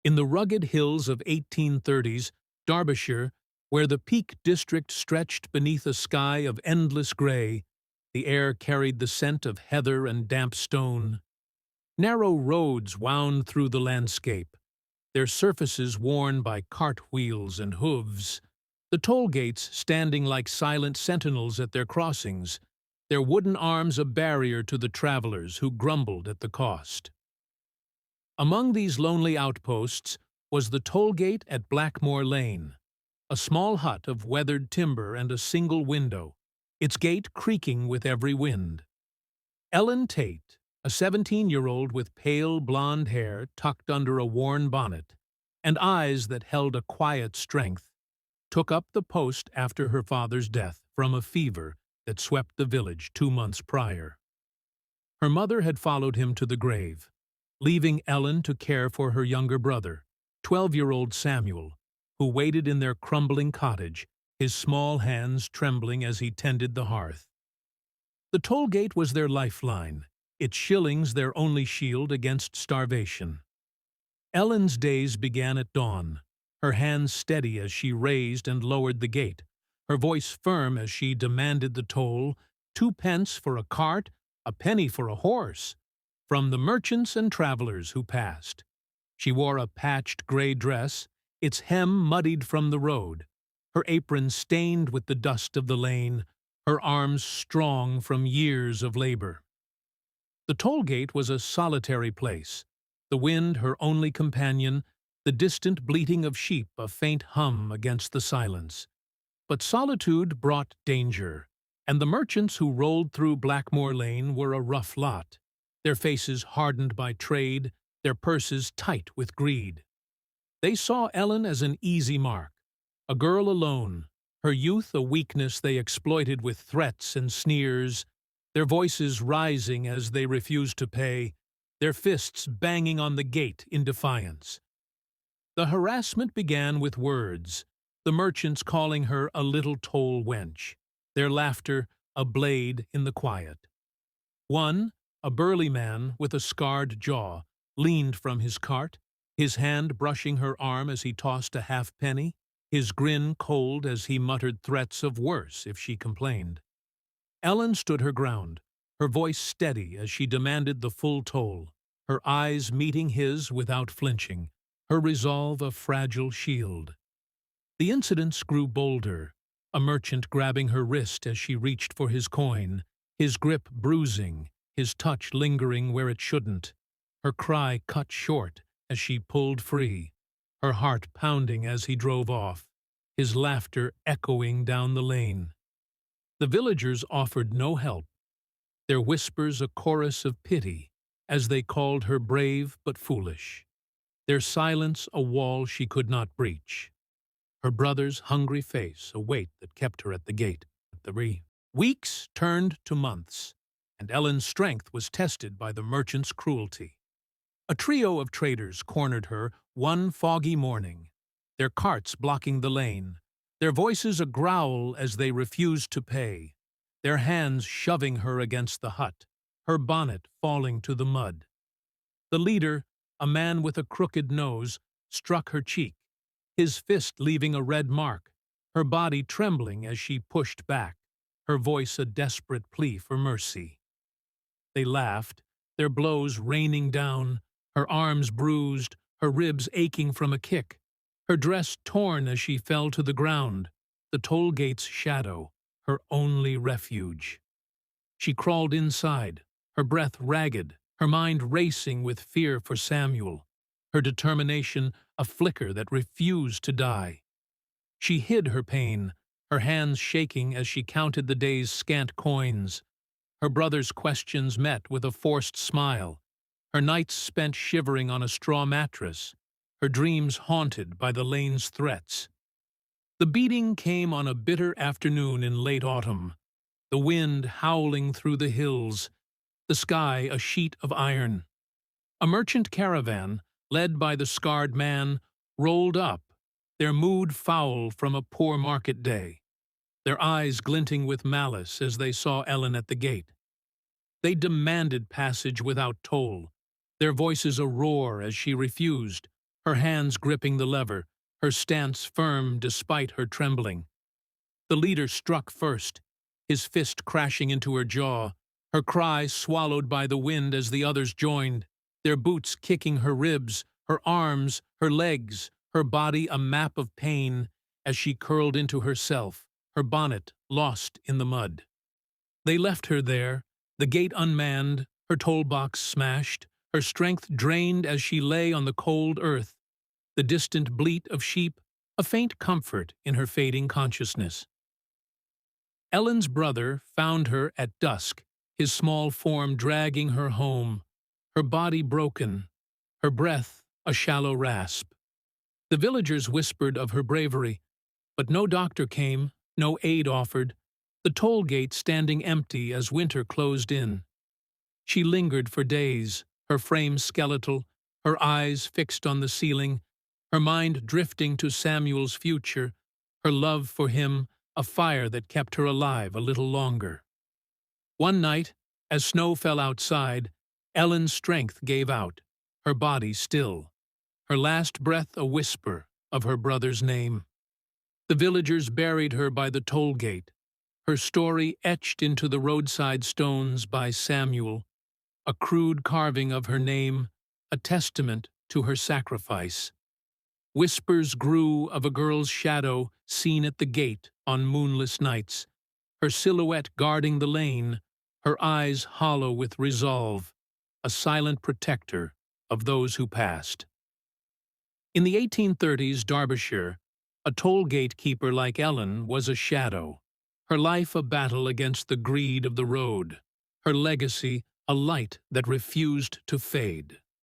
In the rugged hills of 1830s Derbyshire, where the Peak District stretched beneath a sky of endless grey, the air carried the scent of heather and damp stone. Narrow roads wound through the landscape, their surfaces worn by cart wheels and hooves, the toll gates standing like silent sentinels at their crossings, their wooden arms a barrier to the travellers who grumbled at the cost. Among these lonely outposts was the toll gate at Blackmore Lane, a small hut of weathered timber and a single window, its gate creaking with every wind. Ellen Tate, a 17-year-old with pale blonde hair tucked under a worn bonnet, and eyes that held a quiet strength, took up the post after her father's death from a fever that swept the village 2 months prior. Her mother had followed him to the grave, leaving Ellen to care for her younger brother, 12-year-old Samuel, who waited in their crumbling cottage, his small hands trembling as he tended the hearth. The toll gate was their lifeline, its shillings their only shield against starvation. Ellen's days began at dawn, her hands steady as she raised and lowered the gate, her voice firm as she demanded the toll, 2 pence for a cart, a penny for a horse, from the merchants and travellers who passed. She wore a patched grey dress, its hem muddied from the road, her apron stained with the dust of the lane, her arms strong from years of labour. The toll gate was a solitary place, the wind her only companion, the distant bleating of sheep a faint hum against the silence. But solitude brought danger, and the merchants who rolled through Blackmore Lane were a rough lot, their faces hardened by trade, their purses tight with greed. They saw Ellen as an easy mark, a girl alone, her youth a weakness they exploited with threats and sneers, their voices rising as they refused to pay, their fists banging on the gate in defiance. The harassment began with words, the merchants calling her a little toll wench, their laughter a blade in the quiet. One, a burly man with a scarred jaw, leaned from his cart, his hand brushing her arm as he tossed a halfpenny, his grin cold as he muttered threats of worse if she complained. Ellen stood her ground, her voice steady as she demanded the full toll, her eyes meeting his without flinching, her resolve a fragile shield. The incidents grew bolder, a merchant grabbing her wrist as she reached for his coin, his grip bruising, his touch lingering where it shouldn't, her cry cut short as she pulled free, her heart pounding as he drove off, his laughter echoing down the lane. The villagers offered no help, their whispers a chorus of pity as they called her brave but foolish, their silence a wall she could not breach, her brother's hungry face a weight that kept her at the gate. Weeks turned to months, and Ellen's strength was tested by the merchant's cruelty. A trio of traders cornered her one foggy morning, their carts blocking the lane, their voices a growl as they refused to pay, their hands shoving her against the hut, her bonnet falling to the mud. The leader, a man with a crooked nose, struck her cheek, his fist leaving a red mark, her body trembling as she pushed back, her voice a desperate plea for mercy. They laughed, their blows raining down, her arms bruised, her ribs aching from a kick, her dress torn as she fell to the ground, the toll gate's shadow, her only refuge. She crawled inside, her breath ragged, her mind racing with fear for Samuel, her determination a flicker that refused to die. She hid her pain, her hands shaking as she counted the day's scant coins, her brother's questions met with a forced smile, her nights spent shivering on a straw mattress, her dreams haunted by the lane's threats. The beating came on a bitter afternoon in late autumn, the wind howling through the hills, the sky a sheet of iron. A merchant caravan, led by the scarred man, rolled up, their mood foul from a poor market day, their eyes glinting with malice as they saw Ellen at the gate. They demanded passage without toll, their voices a roar as she refused, her hands gripping the lever, her stance firm despite her trembling. The leader struck first, his fist crashing into her jaw, her cry swallowed by the wind as the others joined, their boots kicking her ribs, her arms, her legs, her body a map of pain as she curled into herself, her bonnet lost in the mud. They left her there, the gate unmanned, her toll box smashed, her strength drained as she lay on the cold earth, the distant bleat of sheep a faint comfort in her fading consciousness. Ellen's brother found her at dusk, his small form dragging her home, her body broken, her breath a shallow rasp. The villagers whispered of her bravery, but no doctor came, no aid offered, the toll gate standing empty as winter closed in. She lingered for days, her frame skeletal, her eyes fixed on the ceiling, her mind drifting to Samuel's future, her love for him a fire that kept her alive a little longer. One night, as snow fell outside, Ellen's strength gave out, her body still, her last breath a whisper of her brother's name. The villagers buried her by the toll gate, her story etched into the roadside stones by Samuel, a crude carving of her name, a testament to her sacrifice. Whispers grew of a girl's shadow seen at the gate on moonless nights, her silhouette guarding the lane, her eyes hollow with resolve, a silent protector of those who passed. In the 1830s Derbyshire, a toll gate keeper like Ellen was a shadow, her life a battle against the greed of the road, her legacy a light that refused to fade.